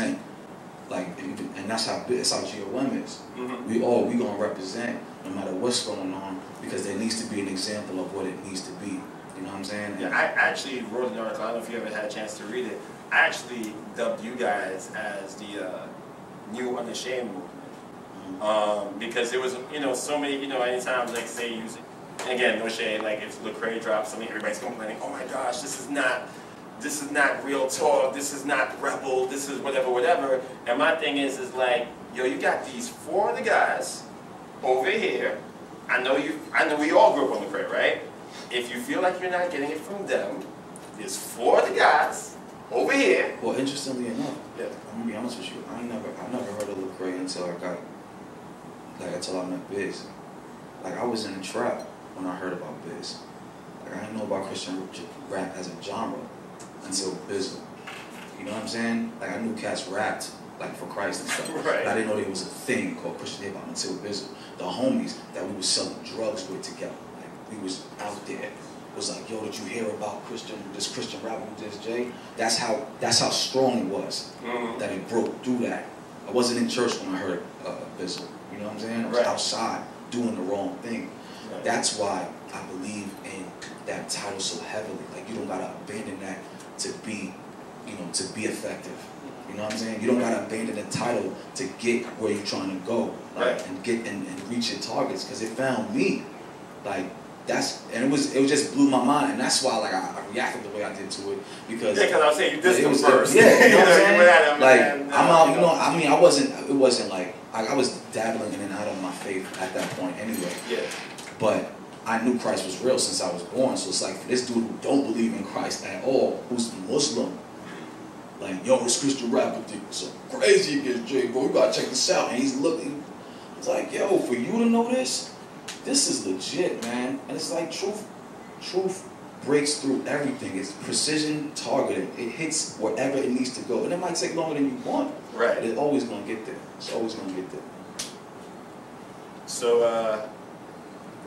represent, like, and that's how GOM is. Mm-hmm. We gonna represent no matter what's going on, because there needs to be an example of what it needs to be. You know what I'm saying? Yeah, I actually wrote an article. I don't know if you ever had a chance to read it. I actually dubbed you guys as the new Unashamed movement, because there was, you know, so many, you know, anytime, like, say, and again, no shade, like, if Lecrae drops something, everybody's complaining, oh my gosh, this is not real talk, this is not rebel, this is whatever. And my thing is like, yo, you got these 4 other guys over here. I know we all grew up on Lecrae, right? If you feel like you're not getting it from them, there's 4 other guys over here. Well, interestingly enough, yeah, I'm gonna be honest with you, I never heard of Lecrae until I met Biz. Like, I was in the trap when I heard about Biz. Like, I didn't know about Christian rap as a genre until Bizzle. You know what I'm saying? Like, I knew cats rapped, like, for Christ and stuff. Right. But I didn't know there was a thing called Christian hip hop until Bizzle. The homies that we was selling drugs with together, like, we was out there. It was like, yo, did you hear about this Christian rapper who did Jay? That's how strong it was, that it broke through that. I wasn't in church when I heard Bizzle. You know what I'm saying? I was outside doing the wrong thing. Right. That's why I believe in that title so heavily. Like, you don't gotta abandon that to be, you know, to be effective. You know what I'm saying? You don't gotta abandon the title to get where you're trying to go, like, right, and get and reach your targets. Because it found me, like, it just blew my mind, and that's why, like, I reacted the way I did to it, because I was saying you dissed them first. Yeah, you know what I'm saying? Like, I'm out, you know, I mean, it wasn't like I was dabbling in and out of my faith at that point anyway. Yeah. But I knew Christ was real since I was born, so it's like, for this dude who don't believe in Christ at all, who's Muslim, like, yo, this Christian rapper thing is so crazy against Jay, bro, you gotta check this out. And he's looking, it's like, yo, for you to know this is legit, man. And it's like, truth breaks through everything. It's precision targeted. It hits wherever it needs to go. And it might take longer than you want, right, but it's always gonna get there. It's always gonna get there. So,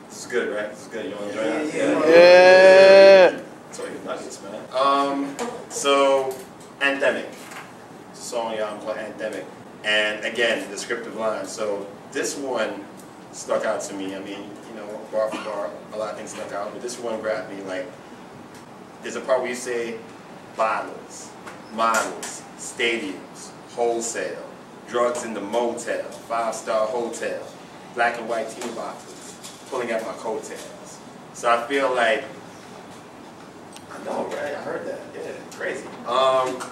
this is good, right? This is good. You want to join us? Yeah. That's all your nuggets, man. So, Anthemic. Song y'all called Anthemic. And again, the descriptive line. So, this one stuck out to me. I mean, you know, bar for bar, a lot of things stuck out, but this one grabbed me. Like, there's a part where you say bottles, models, stadiums, wholesale, drugs in the motel, 5-star hotel, black and white tea boxes, pulling at my coattails. So I feel like, I know, right? I heard that. Yeah, crazy.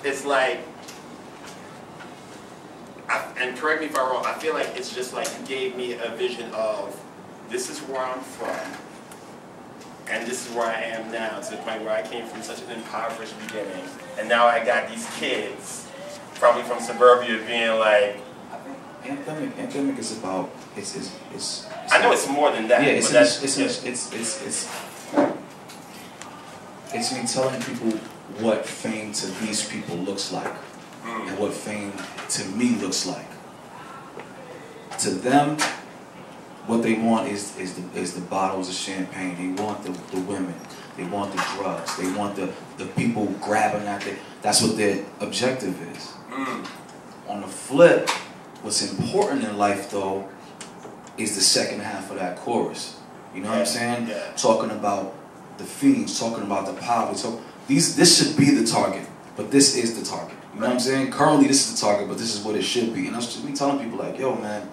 It's like, and correct me if I'm wrong, I feel like it's just like you gave me a vision of, this is where I'm from, and this is where I am now, to the point where I came from such an impoverished beginning, and now I got these kids, probably from suburbia, being like, Anthemic is about, it's I know it's more than that. Yeah, it's me telling people what fame to these people looks like, and what fame to me looks like. To them, what they want is the bottles of champagne. They want the women. They want the drugs. They want the people grabbing at it. That's what their objective is. On the flip, what's important in life, though, is the second half of that chorus. You know what I'm saying? Yeah. Talking about the fiends, talking about the power. So this should be the target, but this is the target. You know what I'm saying? Currently, this is the target, but this is what it should be. And I should be telling people like, yo, man,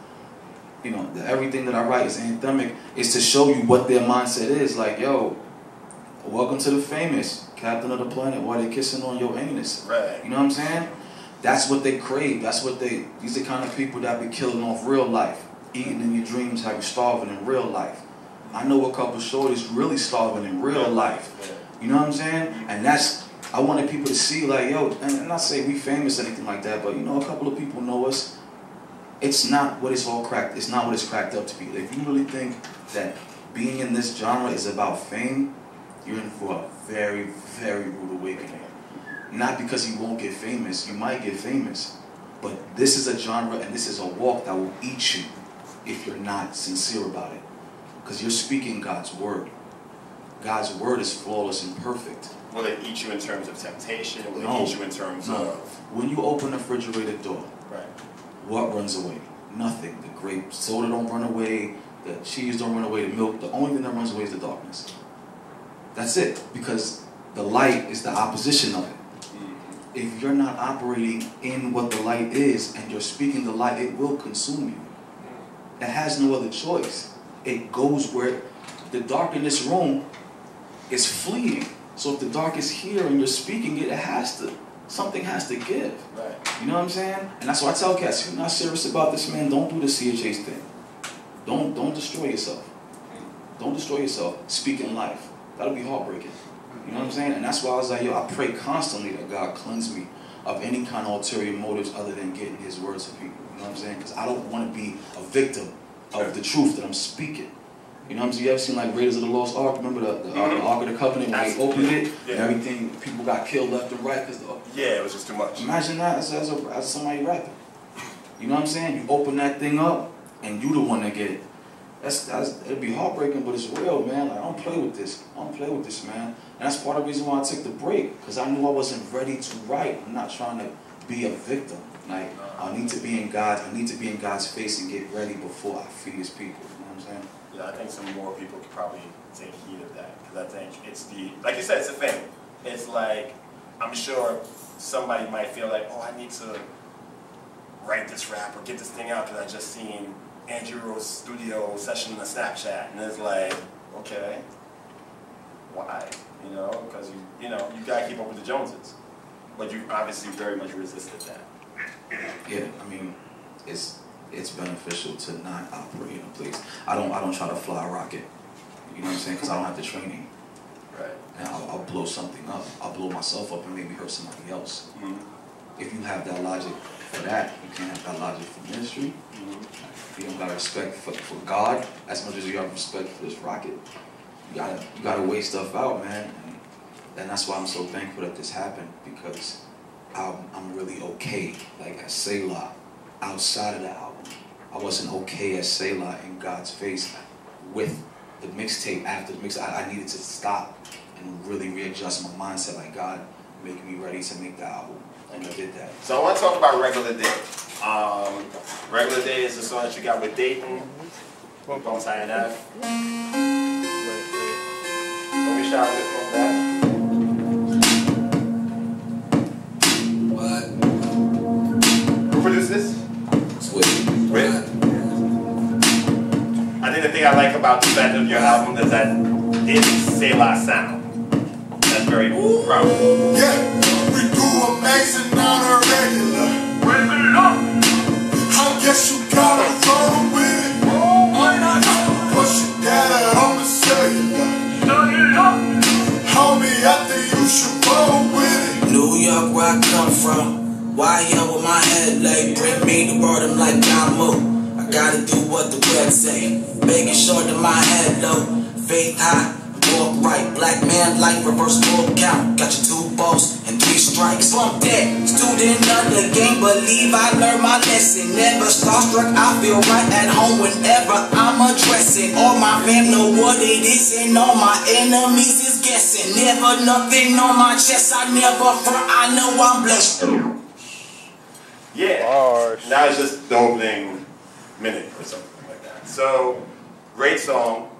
you know, everything that I write is anthemic. Is to show you what their mindset is. Like, yo, welcome to the famous captain of the planet. Why they kissing on your anus? Right. You know what I'm saying? That's what they crave. That's what these are the kind of people that be killing off real life. Eating in your dreams, have you starving in real life. I know a couple shorties really starving in real life. You know what I'm saying? And I wanted people to see, like, yo, and not say we famous or anything like that, but, you know, a couple of people know us. It's not what it's all cracked. It's not what it's cracked up to be. If you really think that being in this genre is about fame, you're in for a very, very rude awakening. Not because you won't get famous. You might get famous. But this is a genre and this is a walk that will eat you if you're not sincere about it. Because you're speaking God's word. God's word is flawless and perfect. Will it eat you in terms of temptation? Will it eat you in terms of... When you open the refrigerator door, right. What runs away? Nothing. The grape soda don't run away, the cheese don't run away, the milk, the only thing that runs away is the darkness. That's it, because the light is the opposition of it. If you're not operating in what the light is and you're speaking the light, it will consume you. It has no other choice. It goes where the dark in this room is fleeting. So if the dark is here and you're speaking it, something has to give. Right. You know what I'm saying? And that's why I tell cats, if you're not serious about this, man, don't do the CHH thing. Don't destroy yourself. Don't destroy yourself speaking life. That'll be heartbreaking. You know what I'm saying? And that's why I was like, yo, I pray constantly that God cleanse me of any kind of ulterior motives other than getting his words to people. You know what I'm saying? Because I don't want to be a victim of the truth that I'm speaking. You know what I'm saying? You ever seen like Raiders of the Lost Ark? Remember the Ark of the Covenant when they opened it and everything, people got killed left and right because it was just too much. Imagine that as somebody rapping. You know what I'm saying? You open that thing up and you the one that get it. It'd be heartbreaking, but it's real, man. Like, I don't play with this. I don't play with this, man. And that's part of the reason why I took the break, because I knew I wasn't ready to write. I'm not trying to be a victim. Like, I need to be in God's face and get ready before I feed his people. You know what I'm saying? Yeah, I think some more people could probably take heed of that, because I think it's like you said, it's a thing. It's like, I'm sure somebody might feel like, oh, I need to write this rap or get this thing out because I just seen Andrew Rose's studio session on Snapchat, and it's like, okay, why? You know, because you gotta keep up with the Joneses, but you obviously very much resisted that. Yeah, I mean, it's beneficial to not operate in a place. I don't try to fly a rocket. You know what I'm saying? Because I don't have the training. Right. And I'll blow something up. I'll blow myself up and maybe hurt somebody else. If you have that logic for that, you can't have that logic for ministry. You don't got respect for God as much as you have respect for this rocket. You gotta weigh stuff out, man. And that's why I'm so thankful that this happened, because I'm really okay. Like at Selah, outside of the album, I wasn't okay at Selah in God's face with the mixtape. After the mix, I needed to stop and really readjust my mindset. Like, God, make me ready to make the album. And I did that. So I want to talk about Regular Day. Regular Day is the song that you got with Dayton, Bones High and F. Let me shout it from that. What? Who produced this? Swift. I think the thing I like about the fact of your album is that it's Selah sound. That's very proud. Yeah. We do amazing on a regular. I guess you gotta roll with it. Push it down on the cellular. Homie, I think you should roll with it. New York, where I come from. Why young with my head laid? Bring me the word, I'm like Damu. I gotta do what the web say. Making sure that my head low. Faith high. Walk right, black man like reverse full count. Got your 2 balls and 3 strikes. Bump that, student of the game. Believe I learned my lesson. Never starstruck, I feel right at home whenever I'm addressing. All my fam know what it is, and all my enemies is guessing. Never nothing on my chest, I never front. I know I'm blessed. Yeah. Now it's just the opening minute or something like that. So, great song.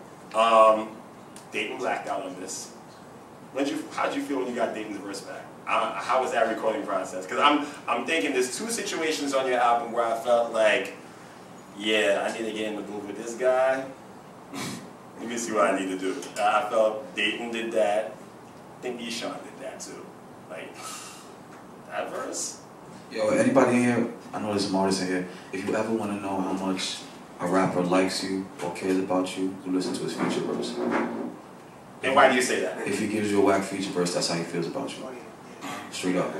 Dayton blacked out on this. How'd you feel when you got Dayton's verse back? How was that recording process? Because I'm thinking there's 2 situations on your album where I felt like, yeah, I need to get in the booth with this guy. Let me see what I need to do. I felt Dayton did that. I think Eshawn did that too. Like, that verse? Yo, anybody in here, I know there's some artists in here, if you ever want to know how much a rapper likes you or cares about you, you listen to his feature verse. And why do you say that? If he gives you a whack feature verse, that's how he feels about you. Straight up.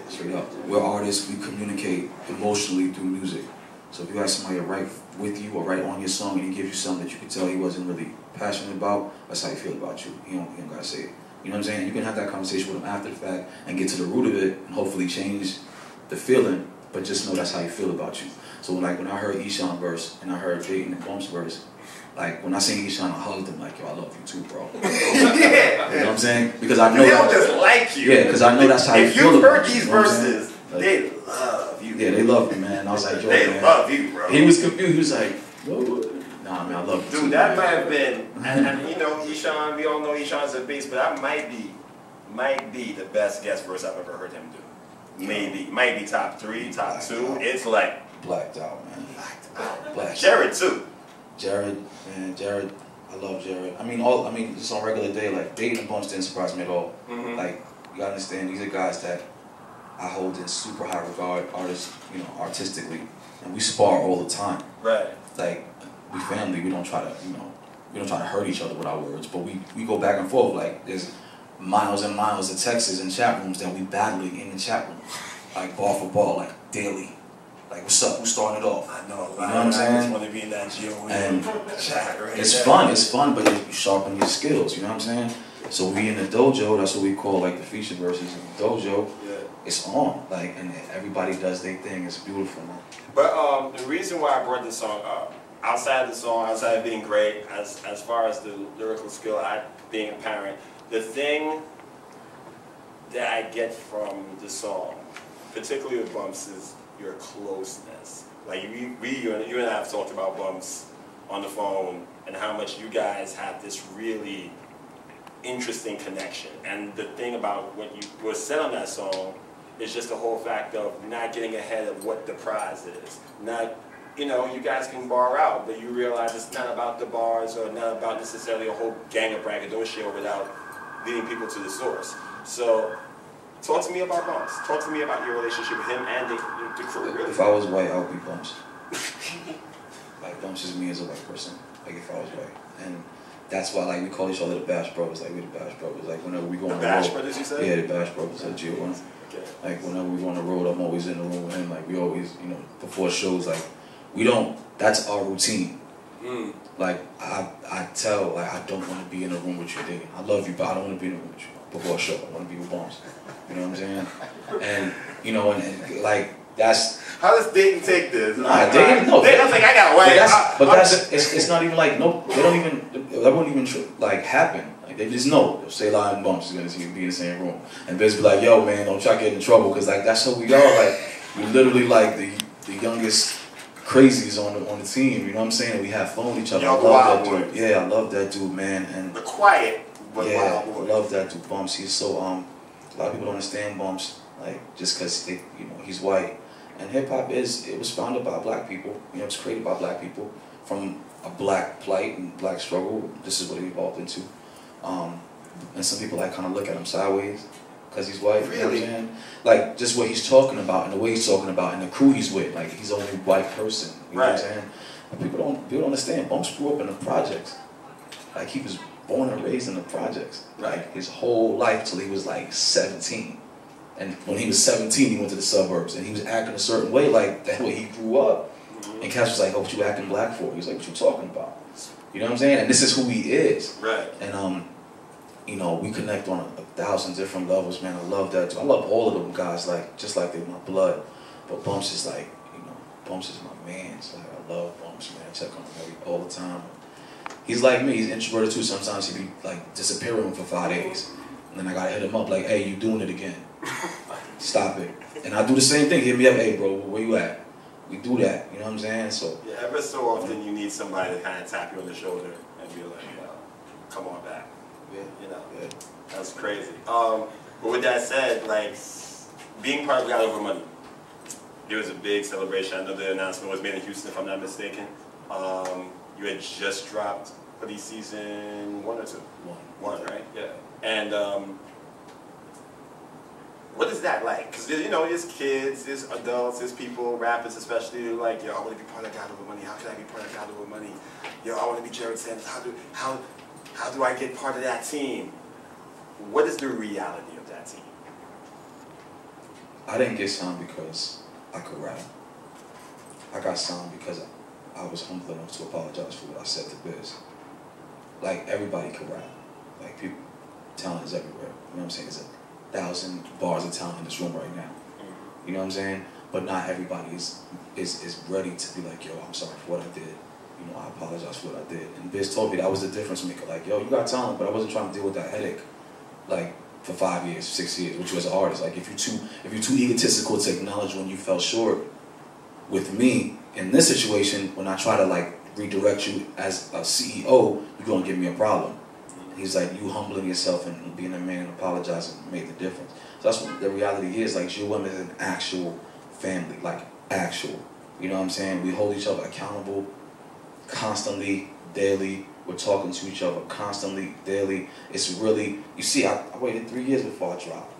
Straight up. We're artists, we communicate emotionally through music. So if you have somebody to write with you or write on your song and he gives you something that you can tell he wasn't really passionate about, that's how he feels about you. He don't gotta say it. You know what I'm saying? You can have that conversation with him after the fact and get to the root of it and hopefully change the feeling, but just know that's how he feel about you. So when I heard Eshawn verse and I heard Dayton and Bump's verse, like when I seen Eshawn, I hugged him like, yo, I love you too, bro. Yeah. You know what I'm saying? Because I know they don't just like you. Yeah, because I know that's how you feel. If you've heard these you know verses, like, they love you. Yeah, they love you, man. I was like, yo, they man. love you, bro. He was confused. He was like, what? Nah, man, I love you Dude, too, that man. might have been, and you know, Eshawn, we all know Eshawn's a beast, but that might be the best guest verse I've ever heard him do. Maybe, might be top 3, top 2. It's like blacked out, man. Blacked out. Blacked Jared out. too. Jared, man, Jared, I love Jared. I mean, just on a regular day, like Dayton and Bumps didn't surprise me at all. Like, you gotta understand, these are guys that I hold in super high regard, artists, you know, artistically, and we spar all the time. Right. Like, we family. We don't try to, you know, we don't try to hurt each other with our words, but we go back and forth. Like, there's miles and miles of texts and chat rooms that we battling in the chat room, like ball for ball, like daily. Like, what's up? Who's starting it off? I know a lot. You know what I'm saying? I just want to be in that And chat right it's there. fun. It's fun, but you sharpen your skills. You know what I'm saying? So we in the dojo. That's what we call like the feature verses in the dojo. Yeah. It's on, like, and everybody does their thing. It's beautiful, man. But the reason why I brought this song up, outside the song, outside of being great, as far as the lyrical skill, being apparent, the thing that I get from the song, particularly with Bumps, is your closeness. Like you and I have talked about Bumps on the phone and how much you guys have this really interesting connection. And the thing about what you was said on that song is just the whole fact of not getting ahead of what the prize is. Not, you know, you guys can bar out, but you realize it's not about the bars or not about necessarily a whole gang of braggadocio without leading people to the source. So, talk to me about Bumps. Talk to me about your relationship with him and the crew, really. If I was white, I would be Bumps. Like, Bumps is me as a white person. Like, if I was white. And that's why, like, we call each other the Bash Brothers. Like, we the Bash Brothers. Like, whenever we go on the road. Bash Brothers, you said? Yeah, the Bash Brothers at G1. Okay. Like, whenever we go on the road, I'm always in the room with him. Like, we always, you know, before shows, like, we don't, that's our routine. Like, I tell, like, I don't want to be in a room with you, Diggin. I love you, but I don't want to be in a room with you before a show. I want to be with Bumps. You know what I'm saying? And, you know, and like, that's... How does Dayton take this? Nah, Dayton, no. Dayton's like, I got white. But it's not even like, no, they don't even, that wouldn't even, like, happen. Like, they just know, if Say Lie and Bumps is going to be in the same room. And Biz be like, yo, man, don't try to get in trouble, because, like, that's how we are. Like, we literally, like, the youngest crazies on the team, you know what I'm saying? We have fun with each other. I love that dude. Yeah, I love that dude, man. And the quiet, but yeah, wild boy. I love that dude, Bumps. He's so, a lot of people don't understand Bumps, like, just because, you know, he's white. And hip-hop it was founded by black people, you know, it's created by black people from a black plight and black struggle. This is what it evolved into. And some people, like, kind of look at him sideways because he's white, really? You know what I'm saying? Like, just what he's talking about and the way he's talking about and the crew he's with, like, he's the only white person, you know what I'm saying? But people don't understand, Bumps grew up in the projects. Like, he was born and raised in the projects, like, his whole life till he was, like, 17. And when he was 17, he went to the suburbs, and he was acting a certain way, like that way he grew up. And Cass was like, "Oh, what you acting black for?" He was like, "What you talking about?" You know what I'm saying? And this is who he is. Right. And you know, we connect on 1,000 different levels, man. I love that too. I love all of them guys, like just like they're my blood. But Bumps is like, you know, Bumps is my man. So like, I love Bumps, man. I check on him all the time. He's like me. He's introverted too. Sometimes he be like disappearing for 5 days, and then I gotta hit him up like, "Hey, you doing it again? Stop it." And I do the same thing. Hit me up, "Hey, bro, where you at?" We do that. You know what I'm saying? So yeah, ever so often you need somebody to kind of tap you on the shoulder and be like, "Come on back." yeah, You know, yeah. that's crazy. But with that said, like being part of God Over Money, it was a big celebration. I know the announcement was made in Houston, if I'm not mistaken. You had just dropped Hoodie season 1 or 2? One, right? Yeah. And what is that like? Because, you know, there's kids, there's adults, there's people, rappers especially, who are like, "Yo, I want to be part of God Over Money. How can I be part of God Over Money? Yo, I want to be Jared Sanders. How do I get part of that team?" What is the reality of that team? I didn't get signed because I could rap. I got signed because I was humble enough to apologize for what I said to Biz. Like, everybody can rap. Like, people, talent is everywhere. You know what I'm saying? There's 1,000 bars of talent in this room right now. You know what I'm saying? But not everybody is ready to be like, "Yo, I'm sorry for what I did." You you know, I apologize for what I did. And Biz told me that was the difference maker. Like, yo, you got talent, but I wasn't trying to deal with that headache, like, for 5 years, 6 years, which was an artist. Like, if you're too egotistical to acknowledge when you fell short with me in this situation, when I try to like redirect you as a CEO, you're gonna give me a problem. And he's like, you humbling yourself and being a man and apologizing made the difference. So that's what the reality is. Like, G.O.M. is an actual family, like actual. You know what I'm saying? We hold each other accountable constantly, daily. We're talking to each other constantly, daily. It's really, you see, I waited 3 years before I dropped.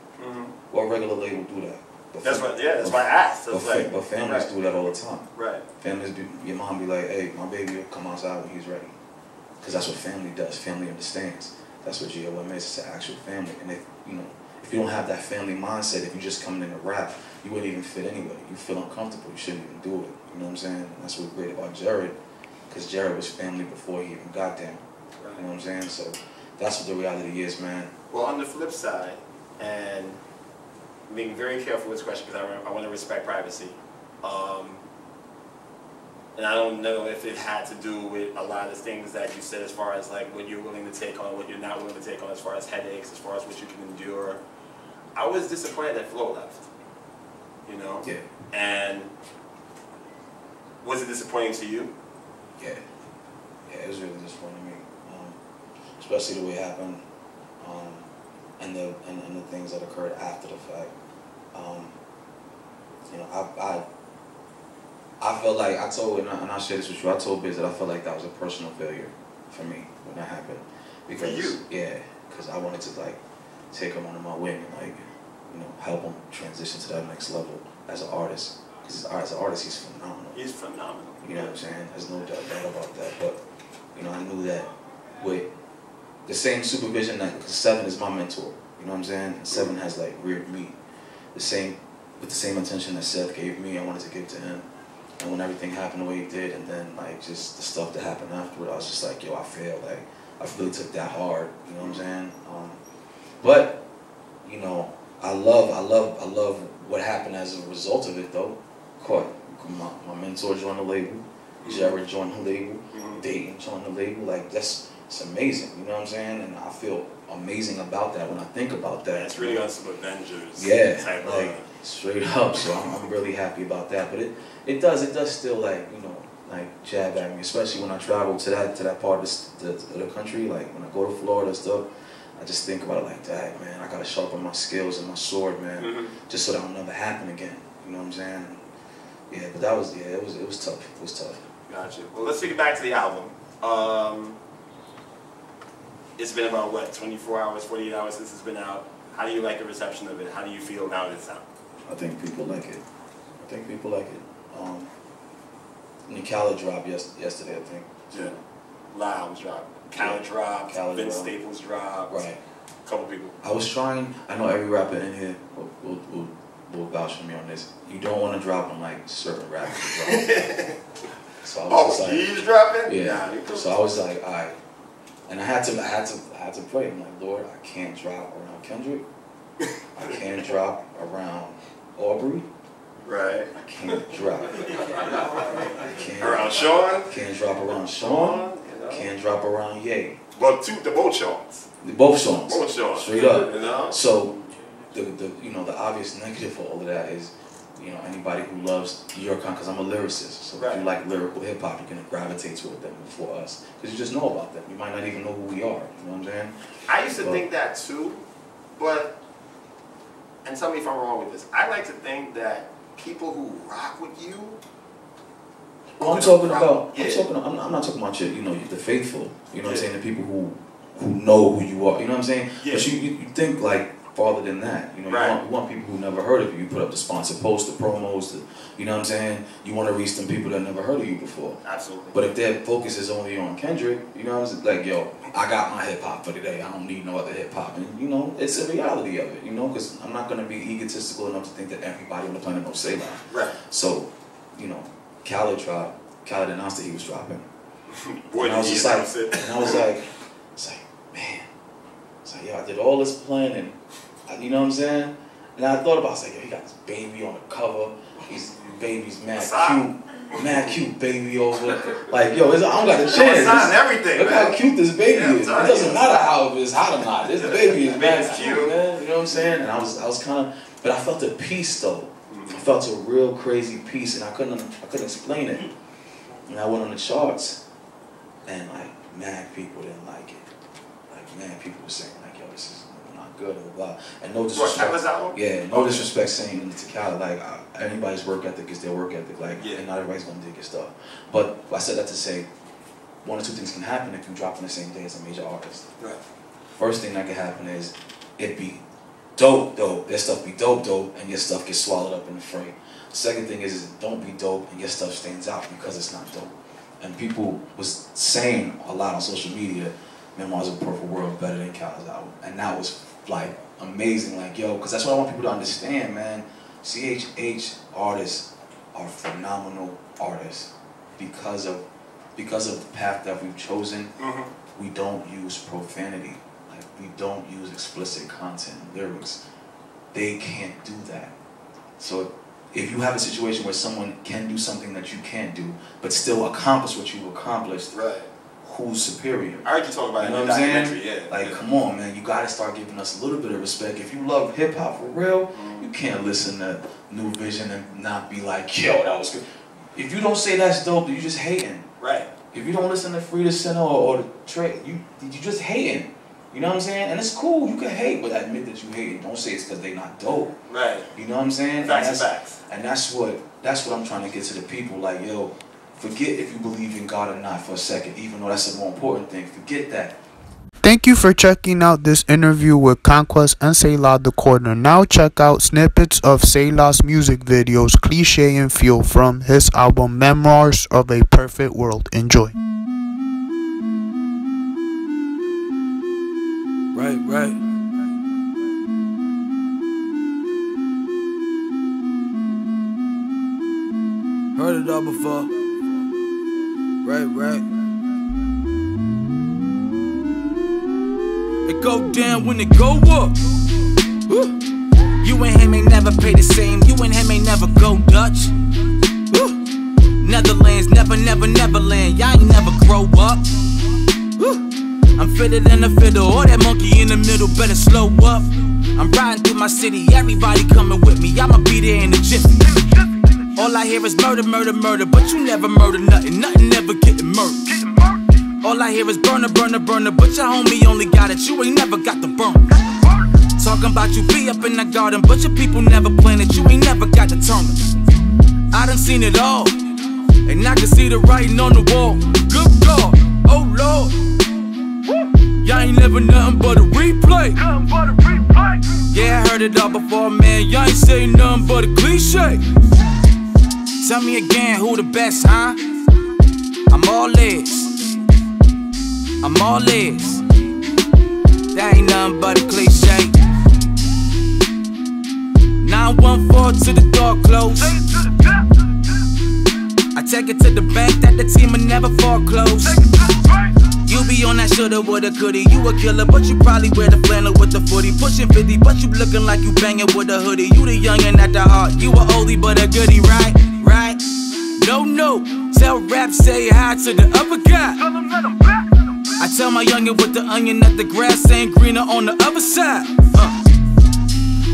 What regular label do that? That's why I asked. But families do that all the time. Right. Families, your mom be like, hey, my baby will come outside when he's ready. Because that's what family does. Family understands. That's what G.O.M. is. It's an actual family. And if you don't have that family mindset, if you just coming in to rap, you wouldn't even fit anyway. You feel uncomfortable. You shouldn't even do it. You know what I'm saying? And that's what's great about Jared. Because Jared was family before he even got down. Right. You know what I'm saying? So that's what the reality is, man. Well, on the flip side, and being very careful with this question because I want to respect privacy. And I don't know if it had to do with a lot of the things that you said as far as like what you're willing to take on, what you're not willing to take on, as far as headaches, as far as what you can endure. I was disappointed that Flo left. You know? Yeah. And was it disappointing to you? Yeah. Yeah, it was really disappointing to me. Especially the way it happened. And the things that occurred after the fact. You know, I felt like I told, and I share this with you, I told Biz that I felt like that was a personal failure for me when that happened. Because, for you? Yeah, because I wanted to like take him under my wing and like, you know, help him transition to that next level as an artist. Because as an artist, he's phenomenal. He's phenomenal. You know what I'm saying? There's no doubt about that. But, you know, I knew that with the same supervision that, because Seven is my mentor. You know what I'm saying? And Seven has like reared me. With the same intention that Seth gave me, I wanted to give to him. And when everything happened the way it did, and then like just the stuff that happened afterward, I was just like, yo, I failed. Like, I really took that hard. You know what I'm saying? But, you know, I love what happened as a result of it, though. My mentor joined the label. Jared joined the label. Dayton joined the label. Like, it's amazing. You know what I'm saying? And I feel amazing about that when I think about that. It's really on some Avengers. Yeah, type like straight up. So I'm really happy about that. But it does still like, you know, like jab at me, especially when I travel to that part of the country. Like when I go to Florida and stuff, I just think about it like that, man. I gotta sharpen my skills and my sword, man, just so that'll never happen again. You know what I'm saying? Yeah, but that was it was tough. It was tough. Gotcha. Well, let's take it back to the album. It's been about, what, 24 hours, 48 hours since it's been out. How do you like the reception of it? How do you feel now that it's out? I think people like it. And the Khaled dropped yesterday, I think. Yeah. Lounge dropped. Khaled dropped. Vince Staples dropped. Right. A couple people. I was trying, I know every rapper in here will vouch for me on this. You don't want to drop them like certain rappers drop. So I was just like, he's dropping? Yeah. Nah, so I was like, all right. And I had to pray. I'm like, Lord, I can't drop around Kendrick. I can't drop around Aubrey. Right. I can't drop. Around Sean? Can't drop around Sean. You know? Can't drop around Ye. Well, the both Seans. Both songs. Both Seans. Straight up. You know? So the obvious negative for all of that is, you know, anybody who loves your content, because I'm a lyricist, so if you like lyrical hip hop, you're gonna gravitate toward them before us, because you just know about them. You might not even know who we are. You know what I'm saying? I used to think that too, but, and tell me if I'm wrong with this. I like to think that people who rock with you. Well, I'm not talking about your, you know, the faithful. You know what I'm saying? The people who know who you are. You know what I'm saying? Yeah. But you think like farther than that. You know, you want people who never heard of you. You put up the sponsored posts, the promos, you know what I'm saying? You want to reach them people that never heard of you before. Absolutely. But if their focus is only on Kendrick, you know what I'm saying? Like, yo, I got my hip hop for today. I don't need no other hip hop. And, you know, it's a reality of it, you know, because I'm not going to be egotistical enough to think that everybody on the planet knows Say Loud. Right. So, you know, Khaled announced that he was dropping. Boy, and I was just like, man, it's like, yo, I did all this planning. You know what I'm saying? And And I thought about, I was like, yo, he got this baby on the cover. His baby's mad cute baby over. Like, yo, I don't got the chance. Everything. Look how cute this baby is. It doesn't you. matter how it's hot or not. This baby is mad cute, man. You know what I'm saying? And I was kind of, but I felt a peace though. I felt a real crazy peace, and I couldn't explain it. And I went on the charts, and like mad people didn't like it. Like mad people were saying like, yo, this is not good or blah. And no disrespect. Yeah, no disrespect saying to Cali, like anybody's work ethic is their work ethic. Like, and not everybody's gonna dig your stuff. But I said that to say, one or two things can happen if you drop on the same day as a major artist. Right. First thing that can happen is it be dope, their stuff be dope, and your stuff gets swallowed up in the fray. Second thing is don't be dope and your stuff stands out because it's not dope. And people was saying a lot on social media, Memoirs of a Perfect World better than Cali's album. And that was like amazing, like yo, because that's what I want people to understand, man. CHH artists are phenomenal artists because of the path that we've chosen. We don't use profanity. Like, we don't use explicit content and lyrics. They can't do that. So if you have a situation where someone can do something that you can't do, but still accomplish what you accomplished, who's superior? I heard you talk about it in the documentary. Like, come on, man, you gotta start giving us a little bit of respect. If you love hip hop for real, you can't listen to New Vision and not be like, yo, that was good. If you don't say that's dope, you just hating. Right. If you don't listen to Frida Center or the Trey, you just hating. You know what I'm saying? And it's cool, you can hate, but admit that you hate it. Don't say it's because they not dope. Right. You know what I'm saying? Facts. And that's what I'm trying to get to the people. Like, yo, forget if you believe in God or not for a second, even though that's a more important thing. Forget that. Thank you for checking out this interview with Conquest and Selah the Corner. Now check out snippets of Selah's music videos, Cliche and Feel, from his album Memoirs of a Perfect World. Enjoy. Right. Heard it all before. Right. It go down when it go up. Woo. You and him ain't never pay the same. You and him ain't never go Dutch. Woo. Netherlands, Neverland. Y'all ain't never grow up. Woo. I'm fitter than a fiddle, or that monkey in the middle better slow up. I'm riding through my city, everybody coming with me. I'ma be there in a jiffy. All I hear is murder, but you never murder nothing ever getting murdered. All I hear is burner, but your homie only got it, you ain't never got the burn. Talking about you be up in the garden, but your people never planted, you ain't never got the turn. I done seen it all, and I can see the writing on the wall. Good God, oh Lord. Y'all ain't never nothing but a replay. Yeah, I heard it all before, man. Y'all ain't say nothing but a cliche. Tell me again, who the best, huh? I'm all ears. That ain't nothing but a cliche. 914 to the door close. I take it to the bank that the team will never foreclose. You be on that shoulda, woulda, coulda. You a killer, but you probably wear the flannel with the footy. Pushing 50, but you looking like you banging with a hoodie. You the youngin' at the heart. You a oldie, but a goodie, right? No. Tell rap, say hi to the other guy. I tell my youngin' with the onion that the grass ain't greener on the other side.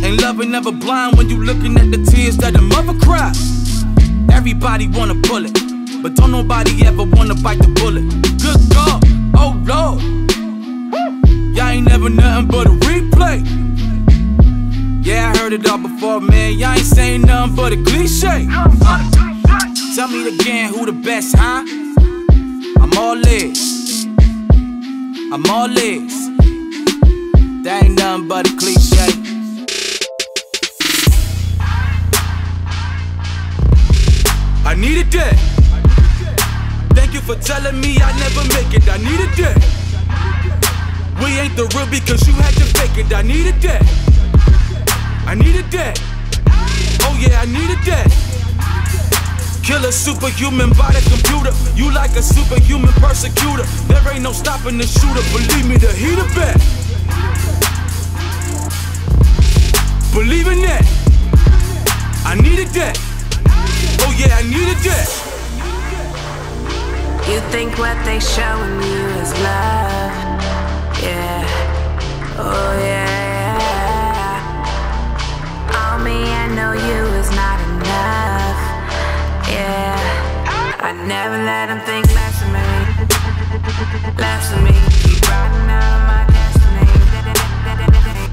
Ain't loving never blind when you looking at the tears that the mother cry. Everybody want a bullet, but don't nobody ever wanna bite the bullet. Good God, oh Lord. Y'all ain't never nothing but a replay. Yeah, I heard it all before, man. Y'all ain't saying nothing but a cliche. Tell me again, who the best, huh? I'm all ears. That ain't nothing but a cliche. I needed that. Thank you for telling me I never make it. I needed that. We ain't the real because you had to fake it. I needed that. Oh yeah, I needed that. Killer superhuman by the computer. You like a superhuman persecutor. There ain't no stopping the shooter. Believe me, the heater back. believe in that. I needed that. Oh yeah, I needed that. You think what they showing you is love? Yeah. Oh yeah. On me, I know you is not enough. Yeah. I never let them think less of me. Less of me. Keep riding out of my destiny.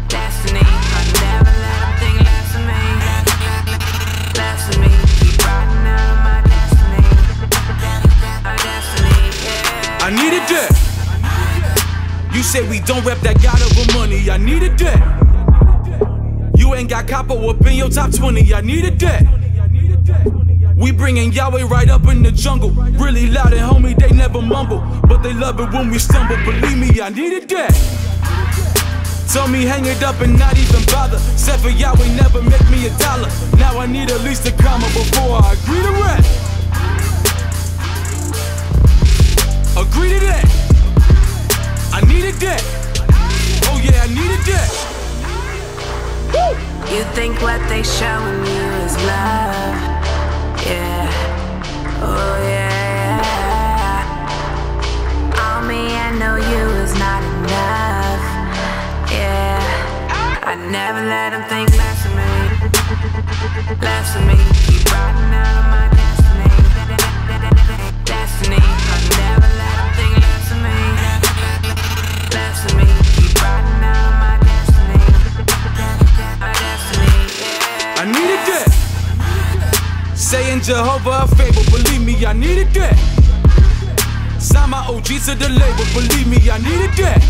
Destiny. I never let them think less of me. Less of me. Keep riding out of my destiny. Destiny, yeah. I needed that. You say we don't rep that God over money. I needed that. You ain't got copper up in your top 20. I needed that. We bringing Yahweh right up in the jungle. Really loud and homie, they never mumble, but they love it when we stumble. Believe me, I needed that. Told me hang it up and not even bother. Said for Yahweh never make me $1. Now I need at least a comma before I agree to rap. Agree to that. I needed that. Oh yeah, I needed that. Woo! You think what they showing you is love? Yeah. Oh yeah. On me, I know you is not enough. Yeah. I never let them think less of me. Less of me. Keep riding out of my destiny. Destiny. I never let them think less of me. Less of me. Keep riding out of my destiny. My destiny, yeah. I needed that. Saying Jehovah a favor, believe me, I needed that. Sign my OG to the label, believe me, I needed that.